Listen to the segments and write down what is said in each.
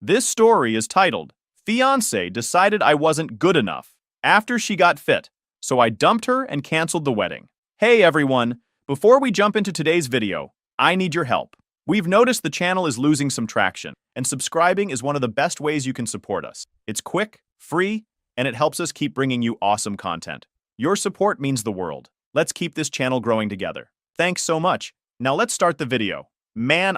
This story is titled, Fiancée Decided I Wasn't Good Enough After She Got Fit, so I dumped her and canceled the wedding. Hey everyone, before we jump into today's video, I need your help. We've noticed the channel is losing some traction, and subscribing is one of the best ways you can support us. It's quick, free, and it helps us keep bringing you awesome content. Your support means the world. Let's keep this channel growing together. Thanks so much. Now let's start the video. Man,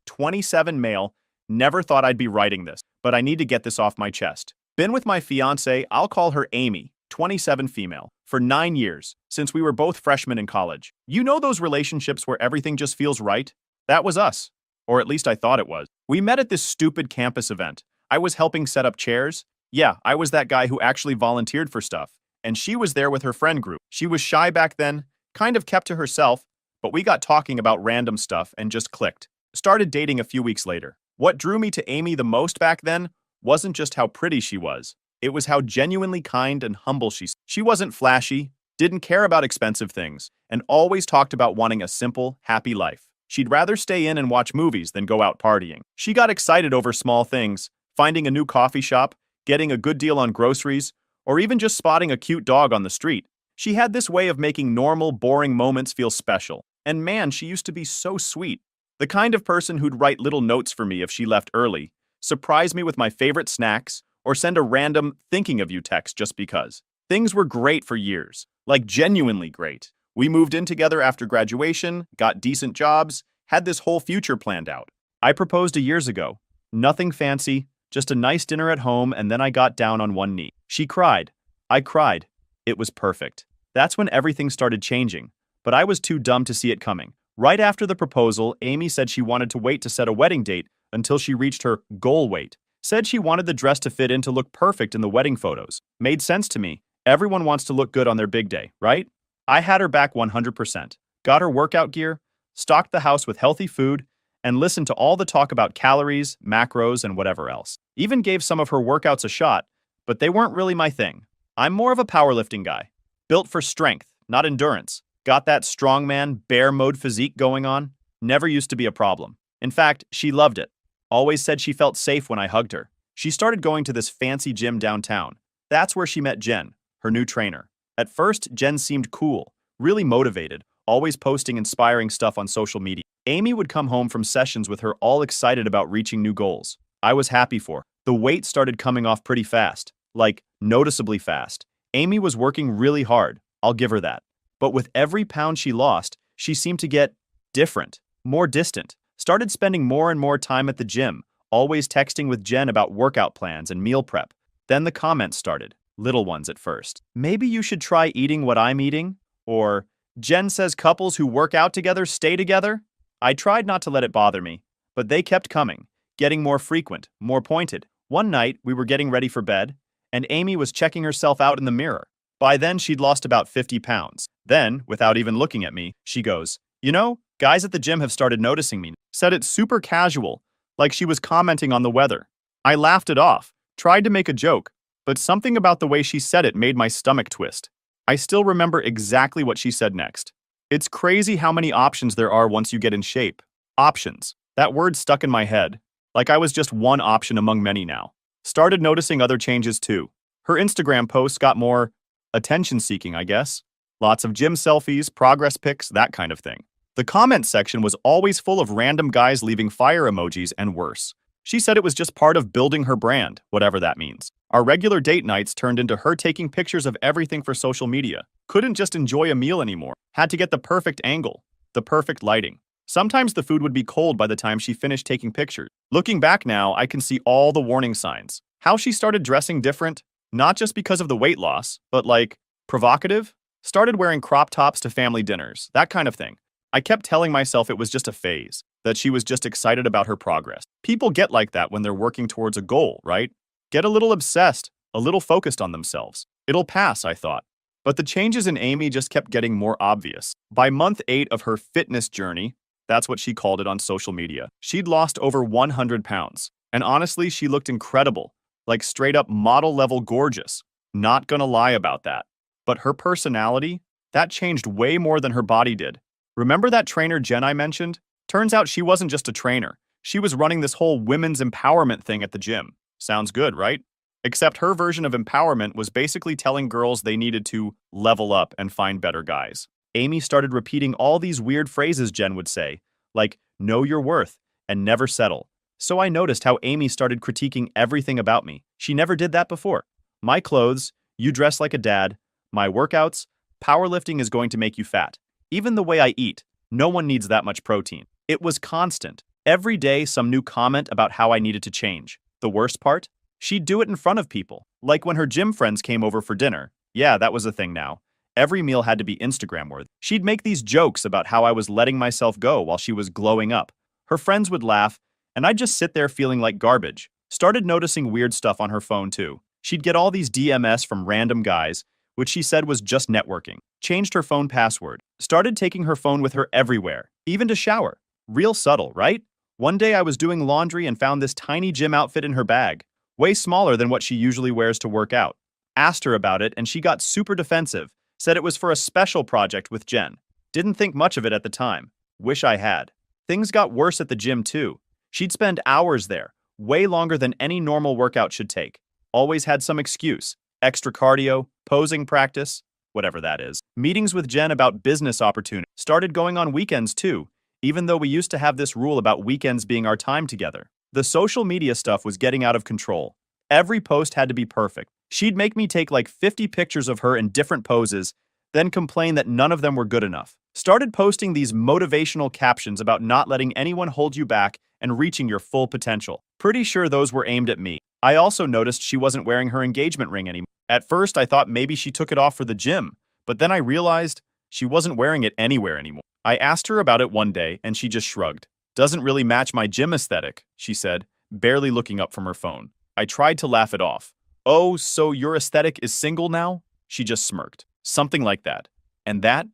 27 male, never thought I'd be writing this, but I need to get this off my chest. Been with my fiancée, I'll call her Amy, 27 female, for 9 years, since we were both freshmen in college. You know those relationships where everything just feels right? That was us. Or at least I thought it was. We met at this stupid campus event. I was helping set up chairs. Yeah, I was that guy who actually volunteered for stuff. And she was there with her friend group. She was shy back then, kind of kept to herself, but we got talking about random stuff and just clicked. Started dating a few weeks later. What drew me to Amy the most back then wasn't just how pretty she was. It was how genuinely kind and humble she wasn't flashy, didn't care about expensive things, and always talked about wanting a simple, happy life. She'd rather stay in and watch movies than go out partying. She got excited over small things, finding a new coffee shop, getting a good deal on groceries, or even just spotting a cute dog on the street. She had this way of making normal, boring moments feel special. And man, she used to be so sweet. The kind of person who'd write little notes for me if she left early, surprise me with my favorite snacks, or send a random thinking of you text just because. Things were great for years, like genuinely great. We moved in together after graduation, got decent jobs, had this whole future planned out. I proposed years ago. Nothing fancy, just a nice dinner at home, and then I got down on one knee. She cried. I cried. It was perfect. That's when everything started changing, but I was too dumb to see it coming. Right after the proposal, Amy said she wanted to wait to set a wedding date until she reached her goal weight. Said she wanted the dress to fit in to look perfect in the wedding photos. Made sense to me. Everyone wants to look good on their big day, right? I had her back 100%. Got her workout gear, stocked the house with healthy food, and listened to all the talk about calories, macros, and whatever else. Even gave some of her workouts a shot, but they weren't really my thing. I'm more of a powerlifting guy. Built for strength, not endurance. Got that strongman, bear mode physique going on. Never used to be a problem. In fact, she loved it. Always said she felt safe when I hugged her. She started going to this fancy gym downtown. That's where she met Jen, her new trainer. At first, Jen seemed cool, really motivated, always posting inspiring stuff on social media. Amy would come home from sessions with her all excited about reaching new goals. I was happy for her. The weight started coming off pretty fast, like noticeably fast. Amy was working really hard, I'll give her that. But with every pound she lost, she seemed to get different, more distant. Started spending more and more time at the gym, always texting with Jen about workout plans and meal prep. Then the comments started, little ones at first. Maybe you should try eating what I'm eating? Or, Jen says couples who work out together stay together? I tried not to let it bother me, but they kept coming, getting more frequent, more pointed. One night, we were getting ready for bed, and Amy was checking herself out in the mirror. By then, she'd lost about 50 pounds. Then, without even looking at me, she goes, "You know, guys at the gym have started noticing me." Said it super casual, like she was commenting on the weather. I laughed it off, tried to make a joke, but something about the way she said it made my stomach twist. I still remember exactly what she said next. It's crazy how many options there are once you get in shape. Options. That word stuck in my head, like I was just one option among many now. Started noticing other changes too. Her Instagram posts got more attention-seeking, I guess. Lots of gym selfies, progress pics, that kind of thing. The comment section was always full of random guys leaving fire emojis and worse. She said it was just part of building her brand, whatever that means. Our regular date nights turned into her taking pictures of everything for social media. Couldn't just enjoy a meal anymore. Had to get the perfect angle, the perfect lighting. Sometimes the food would be cold by the time she finished taking pictures. Looking back now, I can see all the warning signs. How she started dressing different, not just because of the weight loss, but like, provocative? Started wearing crop tops to family dinners, that kind of thing. I kept telling myself it was just a phase, that she was just excited about her progress. People get like that when they're working towards a goal, right? Get a little obsessed, a little focused on themselves. It'll pass, I thought. But the changes in Amy just kept getting more obvious. By month 8 of her fitness journey, that's what she called it on social media, she'd lost over 100 pounds. And honestly, she looked incredible, like straight up model level gorgeous. Not gonna lie about that. But her personality, that changed way more than her body did. Remember that trainer Jen I mentioned? Turns out she wasn't just a trainer. She was running this whole women's empowerment thing at the gym. Sounds good, right? Except her version of empowerment was basically telling girls they needed to level up and find better guys. Amy started repeating all these weird phrases Jen would say, like, know your worth and never settle. So I noticed how Amy started critiquing everything about me. She never did that before. My clothes, you dress like a dad, my workouts, powerlifting is going to make you fat. Even the way I eat, no one needs that much protein. It was constant. Every day, some new comment about how I needed to change. The worst part? She'd do it in front of people. Like when her gym friends came over for dinner. Yeah, that was a thing now. Every meal had to be Instagram-worthy. She'd make these jokes about how I was letting myself go while she was glowing up. Her friends would laugh, and I'd just sit there feeling like garbage. Started noticing weird stuff on her phone too. She'd get all these DMs from random guys, which she said was just networking. Changed her phone password. Started taking her phone with her everywhere, even to shower. Real subtle, right? One day I was doing laundry and found this tiny gym outfit in her bag, way smaller than what she usually wears to work out. Asked her about it and she got super defensive, said it was for a special project with Jen. Didn't think much of it at the time. Wish I had. Things got worse at the gym too. She'd spend hours there, way longer than any normal workout should take. Always had some excuse. Extra cardio, posing practice, whatever that is. Meetings with Jen about business opportunities. Started going on weekends too, even though we used to have this rule about weekends being our time together. The social media stuff was getting out of control. Every post had to be perfect. She'd make me take like 50 pictures of her in different poses, then complain that none of them were good enough. Started posting these motivational captions about not letting anyone hold you back and reaching your full potential. Pretty sure those were aimed at me. I also noticed she wasn't wearing her engagement ring anymore. At first, I thought maybe she took it off for the gym, but then I realized she wasn't wearing it anywhere anymore. I asked her about it one day, and she just shrugged. Doesn't really match my gym aesthetic, she said, barely looking up from her phone. I tried to laugh it off. Oh, so your aesthetic is single now? She just smirked. Something like that. And that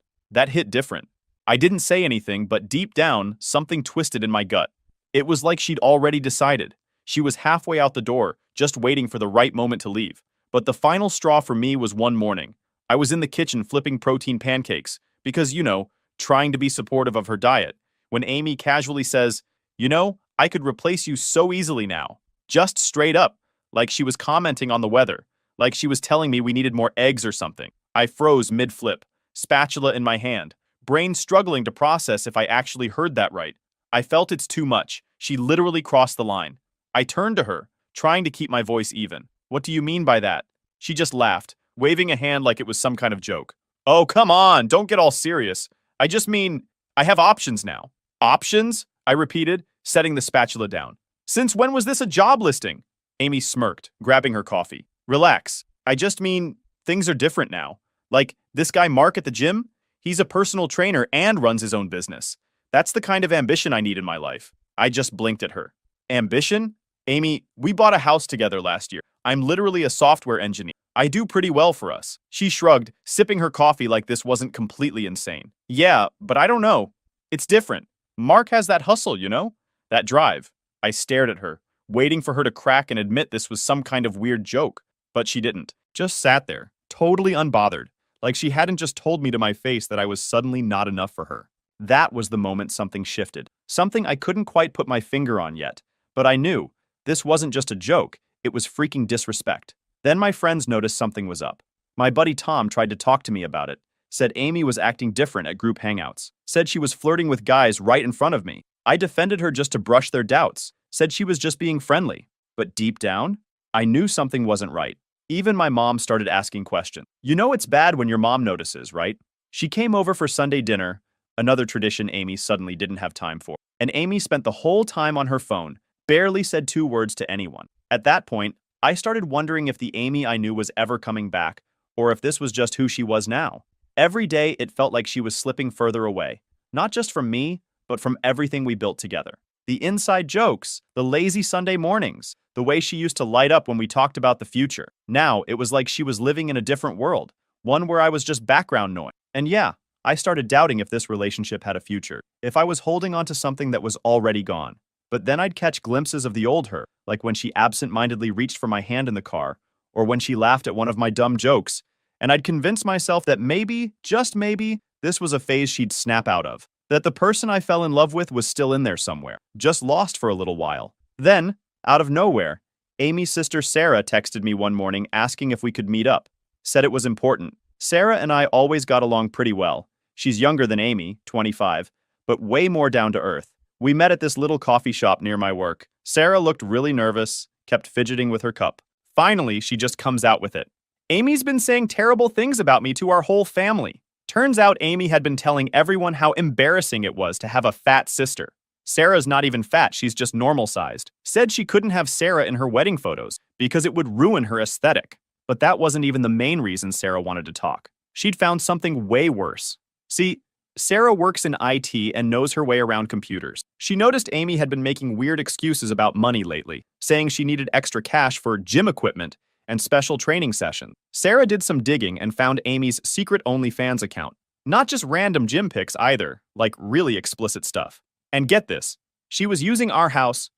hit different. I didn't say anything, but deep down, something twisted in my gut. It was like she'd already decided. She was halfway out the door, just waiting for the right moment to leave. But the final straw for me was one morning. I was in the kitchen flipping protein pancakes, because, trying to be supportive of her diet, when Amy casually says, I could replace you so easily now. Just straight up, like she was commenting on the weather, like she was telling me we needed more eggs or something. I froze mid-flip, spatula in my hand, brain struggling to process if I actually heard that right. I felt it's too much. She literally crossed the line. I turned to her, trying to keep my voice even. What do you mean by that? She just laughed, waving a hand like it was some kind of joke. Oh, come on, don't get all serious. I just mean, I have options now. Options? I repeated, setting the spatula down. Since when was this a job listing? Amy smirked, grabbing her coffee. Relax. I just mean, things are different now. Like, this guy Mark at the gym? He's a personal trainer and runs his own business. That's the kind of ambition I need in my life. I just blinked at her. Ambition? Amy, we bought a house together last year. I'm literally a software engineer. I do pretty well for us. She shrugged, sipping her coffee like this wasn't completely insane. Yeah, but I don't know. It's different. Mark has that hustle, That drive. I stared at her, waiting for her to crack and admit this was some kind of weird joke. But she didn't. Just sat there, totally unbothered, like she hadn't just told me to my face that I was suddenly not enough for her. That was the moment something shifted. Something I couldn't quite put my finger on yet. But I knew. This wasn't just a joke. It was freaking disrespect. Then my friends noticed something was up. My buddy Tom tried to talk to me about it. Said Amy was acting different at group hangouts. Said she was flirting with guys right in front of me. I defended her just to brush their doubts. Said she was just being friendly. But deep down, I knew something wasn't right. Even my mom started asking questions. It's bad when your mom notices, right? She came over for Sunday dinner, another tradition Amy suddenly didn't have time for. And Amy spent the whole time on her phone, barely said 2 words to anyone. At that point, I started wondering if the Amy I knew was ever coming back, or if this was just who she was now. Every day, it felt like she was slipping further away, not just from me, but from everything we built together. The inside jokes, the lazy Sunday mornings, the way she used to light up when we talked about the future. Now, it was like she was living in a different world, one where I was just background noise. And yeah, I started doubting if this relationship had a future, if I was holding on to something that was already gone. But then I'd catch glimpses of the old her, like when she absent-mindedly reached for my hand in the car, or when she laughed at one of my dumb jokes, and I'd convince myself that maybe, just maybe, this was a phase she'd snap out of. that the person I fell in love with was still in there somewhere, just lost for a little while. Then, out of nowhere, Amy's sister Sarah texted me one morning asking if we could meet up. Said it was important. Sarah and I always got along pretty well. She's younger than Amy, 25, but way more down to earth. We met at this little coffee shop near my work. Sarah looked really nervous, kept fidgeting with her cup. Finally, she just comes out with it. Amy's been saying terrible things about me to our whole family. Turns out Amy had been telling everyone how embarrassing it was to have a fat sister. Sarah's not even fat, she's just normal-sized. Said she couldn't have Sarah in her wedding photos because it would ruin her aesthetic. But that wasn't even the main reason Sarah wanted to talk. She'd found something way worse. See, Sarah works in IT and knows her way around computers. She noticed Amy had been making weird excuses about money lately, saying she needed extra cash for gym equipment and special training sessions. Sarah did some digging and found Amy's secret OnlyFans account. Not just random gym pics either, like really explicit stuff. And get this, she was using our house,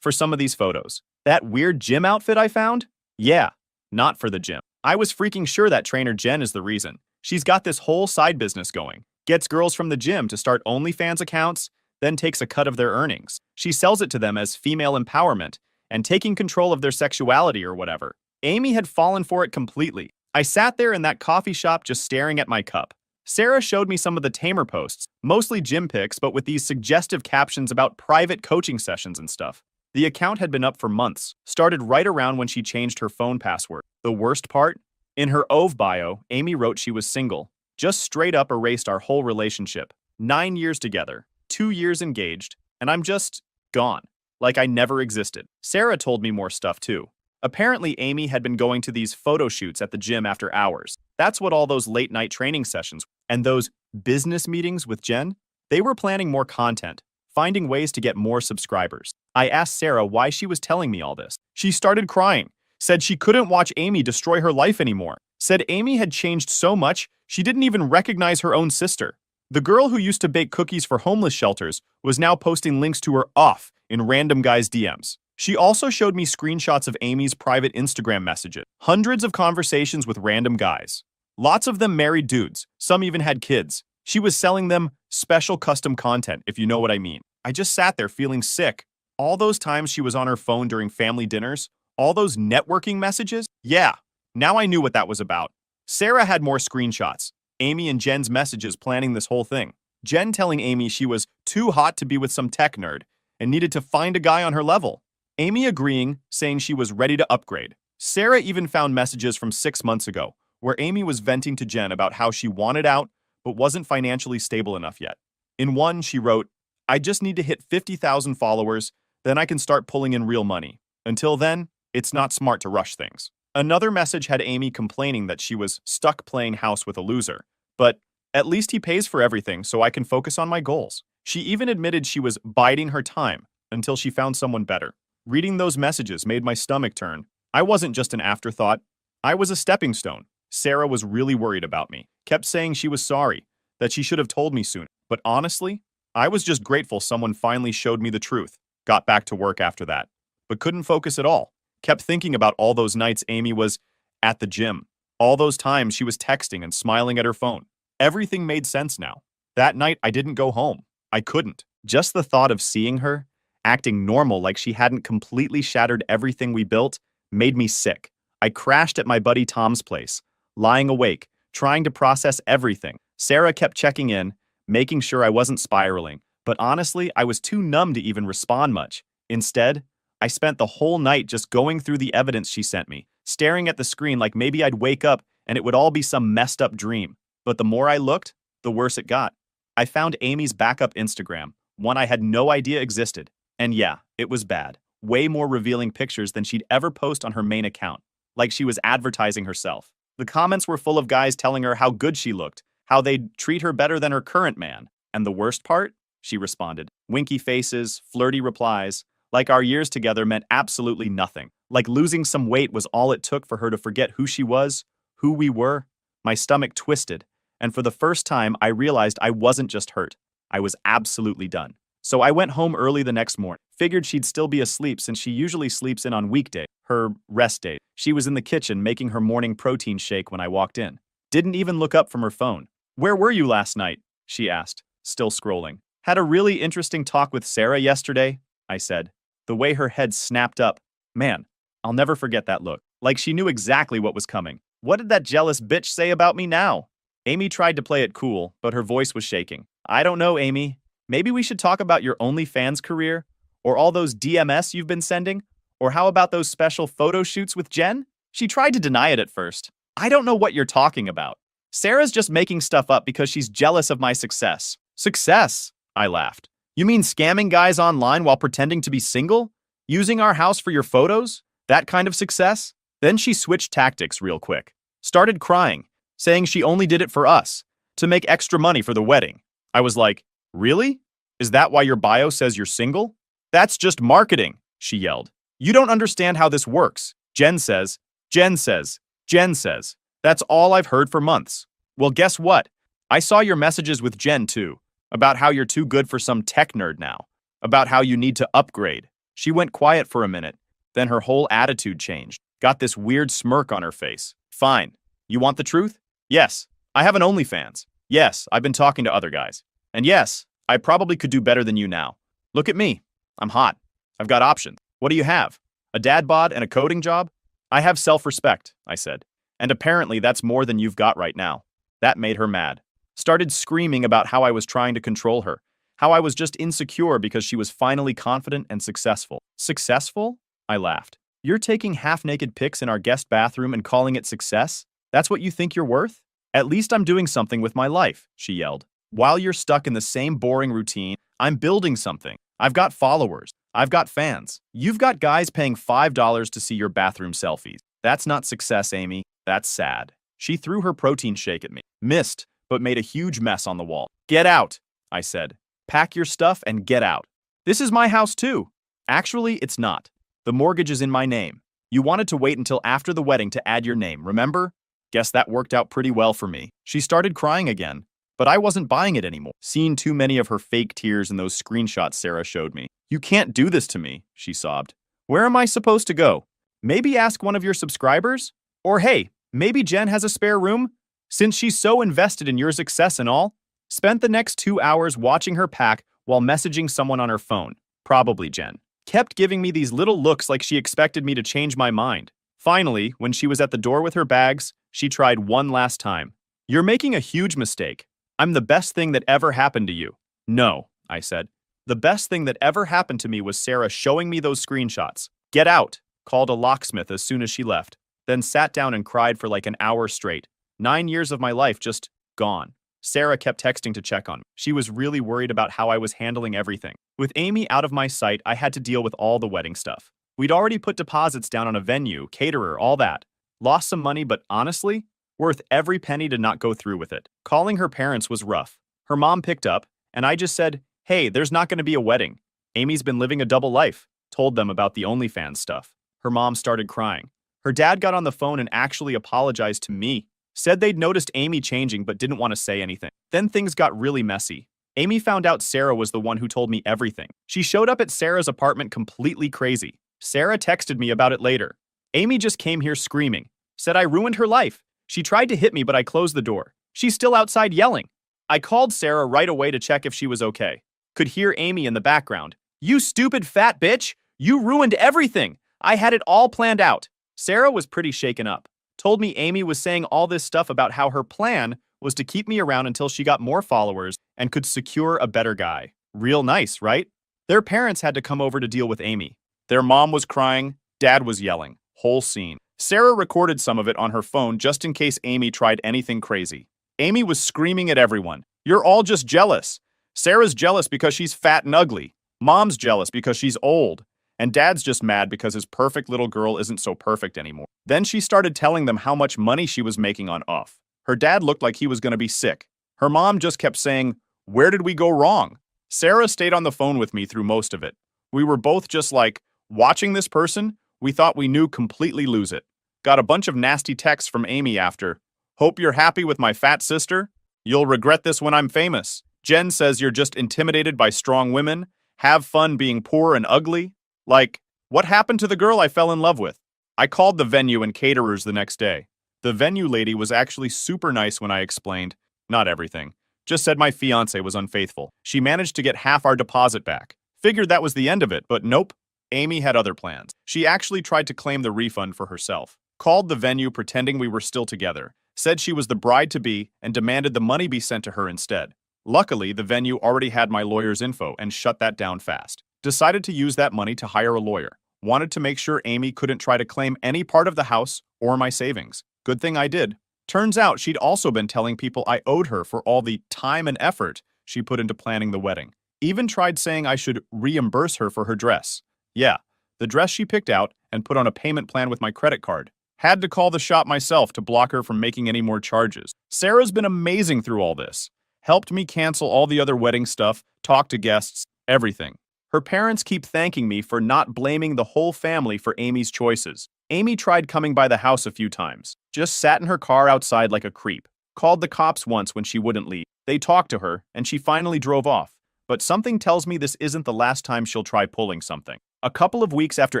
for some of these photos. That weird gym outfit I found? Yeah, not for the gym. I was freaking sure that trainer Jen is the reason. She's got this whole side business going. Gets girls from the gym to start OnlyFans accounts, then takes a cut of their earnings. She sells it to them as female empowerment and taking control of their sexuality or whatever. Amy had fallen for it completely. I sat there in that coffee shop just staring at my cup. Sarah showed me some of the tamer posts, mostly gym pics, but with these suggestive captions about private coaching sessions and stuff. The account had been up for months, started right around when she changed her phone password. The worst part? In her OV bio, Amy wrote she was single. Just straight up erased our whole relationship. 9 years together, 2 years engaged, and I'm just gone. Like I never existed. Sarah told me more stuff too. Apparently, Amy had been going to these photo shoots at the gym after hours. That's what all those late-night training sessions and those business meetings with Jen, they were planning more content, finding ways to get more subscribers. I asked Sarah why she was telling me all this. She started crying, said she couldn't watch Amy destroy her life anymore, said Amy had changed so much she didn't even recognize her own sister. The girl who used to bake cookies for homeless shelters was now posting links to her off in random guys' DMs. She also showed me screenshots of Amy's private Instagram messages. Hundreds of conversations with random guys. Lots of them married dudes. Some even had kids. She was selling them special custom content, if you know what I mean. I just sat there feeling sick. All those times she was on her phone during family dinners, all those networking messages, yeah, now I knew what that was about. Sarah had more screenshots. Amy and Jen's messages planning this whole thing. Jen telling Amy she was too hot to be with some tech nerd and needed to find a guy on her level. Amy agreeing, saying she was ready to upgrade. Sarah even found messages from 6 months ago, where Amy was venting to Jen about how she wanted out, but wasn't financially stable enough yet. In one, she wrote, "I just need to hit 50,000 followers, then I can start pulling in real money. Until then, it's not smart to rush things." Another message had Amy complaining that she was stuck playing house with a loser, but at least he pays for everything so I can focus on my goals. She even admitted she was biding her time until she found someone better. Reading those messages made my stomach turn. I wasn't just an afterthought. I was a stepping stone. Sarah was really worried about me. Kept saying she was sorry, that she should have told me sooner. But honestly, I was just grateful someone finally showed me the truth. Got back to work after that. But couldn't focus at all. Kept thinking about all those nights Amy was at the gym. All those times she was texting and smiling at her phone. Everything made sense now. That night I didn't go home. I couldn't. Just the thought of seeing her, acting normal like she hadn't completely shattered everything we built, made me sick. I crashed at my buddy Tom's place, lying awake, trying to process everything. Sarah kept checking in, making sure I wasn't spiraling, but honestly, I was too numb to even respond much. Instead, I spent the whole night just going through the evidence she sent me, staring at the screen like maybe I'd wake up and it would all be some messed up dream. But the more I looked, the worse it got. I found Amy's backup Instagram, one I had no idea existed. And yeah, it was bad. Way more revealing pictures than she'd ever post on her main account, like she was advertising herself. The comments were full of guys telling her how good she looked, how they'd treat her better than her current man. And the worst part? She responded. Winky faces, flirty replies, like our years together meant absolutely nothing. Like losing some weight was all it took for her to forget who she was, who we were. My stomach twisted, and for the first time, I realized I wasn't just hurt. I was absolutely done. So I went home early the next morning. Figured she'd still be asleep since she usually sleeps in on weekdays, her rest day. She was in the kitchen making her morning protein shake when I walked in. Didn't even look up from her phone. "Where were you last night?" she asked. still scrolling. Had a really interesting talk with Sarah yesterday, I said. The way her head snapped up. Man, I'll never forget that look. Like she knew exactly what was coming. What did that jealous bitch say about me now? Amy tried to play it cool, but her voice was shaking. I don't know, Amy. Maybe we should talk about your OnlyFans career? Or all those DMS you've been sending? Or how about those special photo shoots with Jen? She tried to deny it at first. I don't know what you're talking about. Sarah's just making stuff up because she's jealous of my success. Success? I laughed. You mean scamming guys online while pretending to be single? Using our house for your photos? That kind of success? Then she switched tactics real quick. Started crying, saying she only did it for us, to make extra money for the wedding. I was like, really? Is that why your bio says you're single? That's just marketing, she yelled. You don't understand how this works. Jen says, Jen says, Jen says. That's all I've heard for months. Well, guess what? I saw your messages with Jen too, about how you're too good for some tech nerd now, about how you need to upgrade. She went quiet for a minute, then her whole attitude changed, got this weird smirk on her face. Fine. You want the truth? Yes, I have an OnlyFans. Yes, I've been talking to other guys. And yes, I probably could do better than you now. Look at me. I'm hot. I've got options. What do you have? A dad bod and a coding job? I have self-respect, I said. And apparently that's more than you've got right now. That made her mad. Started screaming about how I was trying to control her, how I was just insecure because she was finally confident and successful. Successful? I laughed. You're taking half-naked pics in our guest bathroom and calling it success? That's what you think you're worth? At least I'm doing something with my life, she yelled. While you're stuck in the same boring routine, I'm building something. I've got followers. I've got fans. You've got guys paying $5 to see your bathroom selfies. That's not success, Amy. That's sad. She threw her protein shake at me. Missed, but made a huge mess on the wall. Get out, I said. Pack your stuff and get out. This is my house too. Actually, it's not. The mortgage is in my name. You wanted to wait until after the wedding to add your name, remember? Guess that worked out pretty well for me. She started crying again, but I wasn't buying it anymore. Seen too many of her fake tears in those screenshots Sarah showed me. You can't do this to me, she sobbed. Where am I supposed to go? Maybe ask one of your subscribers? Or hey, maybe Jen has a spare room? Since she's so invested in your success and all, spent the next 2 hours watching her pack while messaging someone on her phone. Probably Jen. Kept giving me these little looks like she expected me to change my mind. Finally, when she was at the door with her bags, she tried one last time. You're making a huge mistake. I'm the best thing that ever happened to you. No, I said. The best thing that ever happened to me was Sarah showing me those screenshots. Get out, called a locksmith as soon as she left, then sat down and cried for like an hour straight. 9 years of my life just gone. Sarah kept texting to check on me. She was really worried about how I was handling everything. With Amy out of my sight, I had to deal with all the wedding stuff. We'd already put deposits down on a venue, caterer, all that. Lost some money, but honestly, worth every penny to not go through with it. Calling her parents was rough. Her mom picked up, and I just said, hey, there's not going to be a wedding. Amy's been living a double life. Told them about the OnlyFans stuff. Her mom started crying. Her dad got on the phone and actually apologized to me. Said they'd noticed Amy changing but didn't want to say anything. Then things got really messy. Amy found out Sarah was the one who told me everything. She showed up at Sarah's apartment completely crazy. Sarah texted me about it later. Amy just came here screaming. Said I ruined her life. She tried to hit me but I closed the door. She's still outside yelling. I called Sarah right away to check if she was okay. Could hear Amy in the background. You stupid fat bitch! You ruined everything! I had it all planned out. Sarah was pretty shaken up. Told me Amy was saying all this stuff about how her plan was to keep me around until she got more followers and could secure a better guy. Real nice, right? Their parents had to come over to deal with Amy. Their mom was crying, dad was yelling. Whole scene. Sarah recorded some of it on her phone just in case Amy tried anything crazy. Amy was screaming at everyone. You're all just jealous. Sarah's jealous because she's fat and ugly. Mom's jealous because she's old. And dad's just mad because his perfect little girl isn't so perfect anymore. Then she started telling them how much money she was making on off. Her dad looked like he was going to be sick. Her mom just kept saying, where did we go wrong? Sarah stayed on the phone with me through most of it. We were both just like, watching this person, we thought we knew completely lose it. Got a bunch of nasty texts from Amy after. Hope you're happy with my fat sister. You'll regret this when I'm famous. Jen says you're just intimidated by strong women. Have fun being poor and ugly. Like, what happened to the girl I fell in love with? I called the venue and caterers the next day. The venue lady was actually super nice when I explained, not everything, Just said my fiancé was unfaithful. She managed to get half our deposit back. Figured that was the end of it, but nope. Amy had other plans. She actually tried to claim the refund for herself. Called the venue pretending we were still together. Said she was the bride-to-be and demanded the money be sent to her instead. Luckily, the venue already had my lawyer's info and shut that down fast. Decided to use that money to hire a lawyer. Wanted to make sure Amy couldn't try to claim any part of the house or my savings. Good thing I did. Turns out she'd also been telling people I owed her for all the time and effort she put into planning the wedding. Even tried saying I should reimburse her for her dress. Yeah, the dress she picked out and put on a payment plan with my credit card. Had to call the shop myself to block her from making any more charges. Sarah's been amazing through all this. Helped me cancel all the other wedding stuff, talk to guests, everything. Her parents keep thanking me for not blaming the whole family for Amy's choices. Amy tried coming by the house a few times. Just sat in her car outside like a creep. Called the cops once when she wouldn't leave. They talked to her, and she finally drove off. But something tells me this isn't the last time she'll try pulling something. A couple of weeks after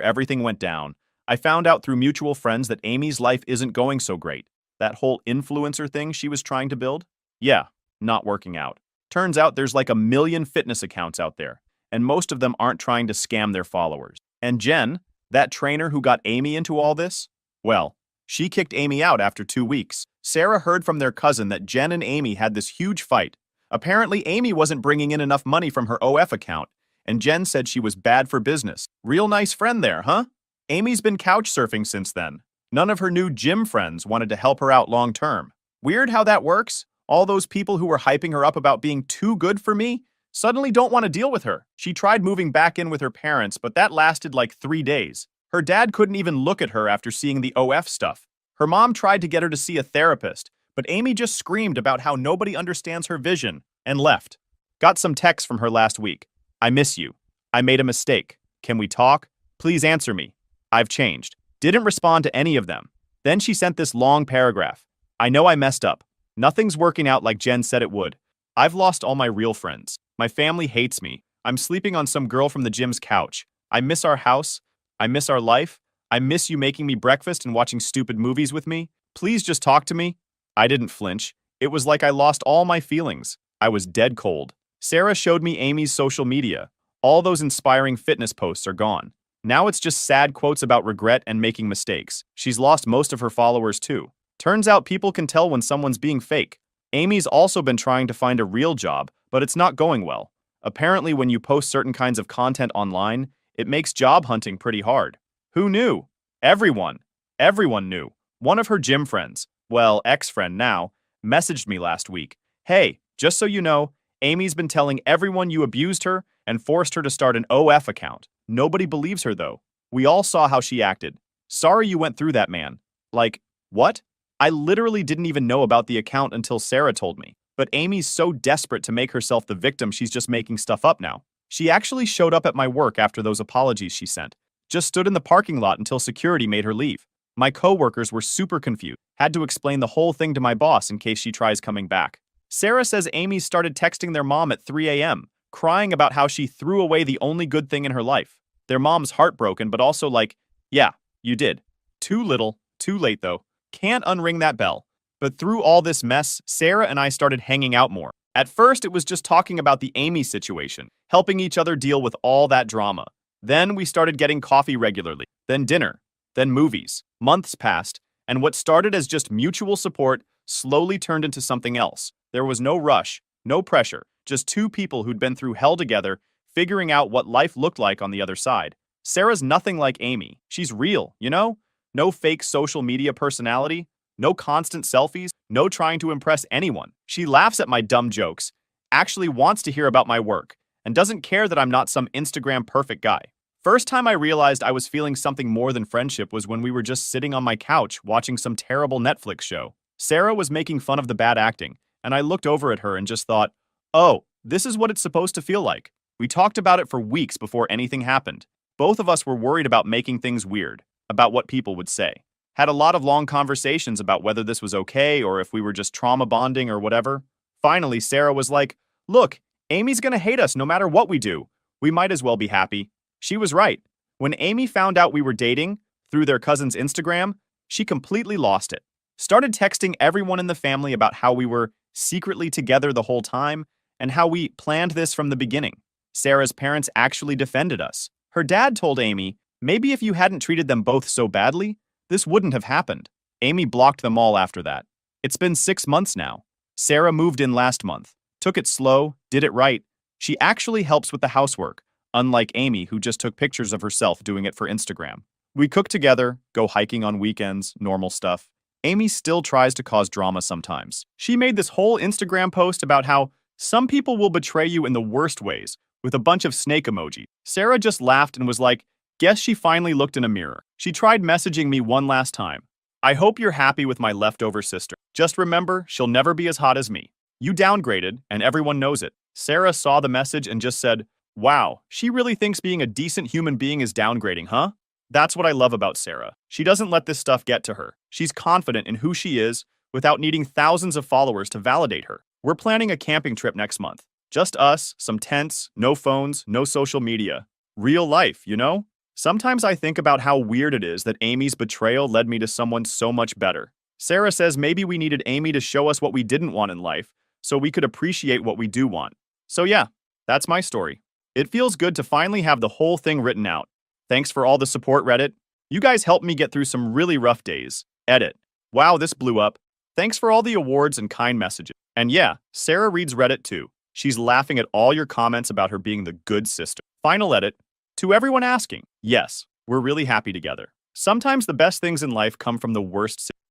everything went down, I found out through mutual friends that Amy's life isn't going so great. That whole influencer thing she was trying to build? Yeah, not working out. Turns out there's like 1 million fitness accounts out there, and most of them aren't trying to scam their followers. And Jen, that trainer who got Amy into all this? Well, she kicked Amy out after 2 weeks. Sarah heard from their cousin that Jen and Amy had this huge fight. Apparently, Amy wasn't bringing in enough money from her OF account, and Jen said she was bad for business. Real nice friend there, huh? Amy's been couch surfing since then. None of her new gym friends wanted to help her out long term. Weird how that works? All those people who were hyping her up about being too good for me suddenly don't want to deal with her. She tried moving back in with her parents, but that lasted like 3 days. Her dad couldn't even look at her after seeing the OF stuff. Her mom tried to get her to see a therapist, but Amy just screamed about how nobody understands her vision and left. Got some texts from her last week. I miss you. I made a mistake. Can we talk? Please answer me. I've changed. Didn't respond to any of them. Then she sent this long paragraph. I know I messed up. Nothing's working out like Jen said it would. I've lost all my real friends. My family hates me. I'm sleeping on some girl from the gym's couch. I miss our house. I miss our life. I miss you making me breakfast and watching stupid movies with me. Please just talk to me. I didn't flinch. It was like I lost all my feelings. I was dead cold. Sarah showed me Amy's social media. All those inspiring fitness posts are gone. Now it's just sad quotes about regret and making mistakes. She's lost most of her followers too. Turns out people can tell when someone's being fake. Amy's also been trying to find a real job, but it's not going well. Apparently when you post certain kinds of content online, it makes job hunting pretty hard. Who knew? Everyone knew. One of her gym friends, well, ex-friend now, messaged me last week. Hey, just so you know, Amy's been telling everyone you abused her and forced her to start an OF account. Nobody believes her though. We all saw how she acted. Sorry you went through that, man. Like, what? I literally didn't even know about the account until Sarah told me. But Amy's so desperate to make herself the victim she's just making stuff up now. She actually showed up at my work after those apologies she sent. Just stood in the parking lot until security made her leave. My coworkers were super confused. Had to explain the whole thing to my boss in case she tries coming back. Sarah says Amy started texting their mom at 3 a.m., crying about how she threw away the only good thing in her life. Their mom's heartbroken, but also like, yeah, you did. Too little, too late though. Can't unring that bell. But through all this mess, Sarah and I started hanging out more. At first, it was just talking about the Amy situation, helping each other deal with all that drama. Then we started getting coffee regularly, then dinner, then movies. Months passed, and what started as just mutual support slowly turned into something else. There was no rush, no pressure, just two people who'd been through hell together, figuring out what life looked like on the other side. Sarah's nothing like Amy. She's real, you know? No fake social media personality, no constant selfies, no trying to impress anyone. She laughs at my dumb jokes, actually wants to hear about my work, and doesn't care that I'm not some Instagram perfect guy. First time I realized I was feeling something more than friendship was when we were just sitting on my couch watching some terrible Netflix show. Sarah was making fun of the bad acting, and I looked over at her and just thought, oh, this is what it's supposed to feel like. We talked about it for weeks before anything happened. Both of us were worried about making things weird, about what people would say. Had a lot of long conversations about whether this was okay or if we were just trauma bonding or whatever. Finally, Sarah was like, look, Amy's gonna hate us no matter what we do. We might as well be happy. She was right. When Amy found out we were dating, through their cousin's Instagram, she completely lost it. Started texting everyone in the family about how we were secretly together the whole time, and how we planned this from the beginning. Sarah's parents actually defended us. Her dad told Amy, maybe if you hadn't treated them both so badly, this wouldn't have happened. Amy blocked them all after that. It's been 6 months now. Sarah moved in last month, took it slow, did it right. She actually helps with the housework, unlike Amy, who just took pictures of herself doing it for Instagram. We cook together, go hiking on weekends, normal stuff. Amy still tries to cause drama sometimes. She made this whole Instagram post about how some people will betray you in the worst ways, with a bunch of snake emoji. Sarah just laughed and was like, guess she finally looked in a mirror. She tried messaging me one last time. I hope you're happy with my leftover sister. Just remember, she'll never be as hot as me. You downgraded, and everyone knows it. Sarah saw the message and just said, wow, she really thinks being a decent human being is downgrading, huh? That's what I love about Sarah. She doesn't let this stuff get to her. She's confident in who she is without needing thousands of followers to validate her. We're planning a camping trip next month. Just us, some tents, no phones, no social media. Real life, you know? Sometimes I think about how weird it is that Amy's betrayal led me to someone so much better. Sarah says maybe we needed Amy to show us what we didn't want in life so we could appreciate what we do want. So yeah, that's my story. It feels good to finally have the whole thing written out. Thanks for all the support, Reddit. You guys helped me get through some really rough days. Edit. Wow, this blew up. Thanks for all the awards and kind messages. And yeah, Sarah reads Reddit too. She's laughing at all your comments about her being the good sister. Final edit. To everyone asking, yes, we're really happy together. Sometimes the best things in life come from the worst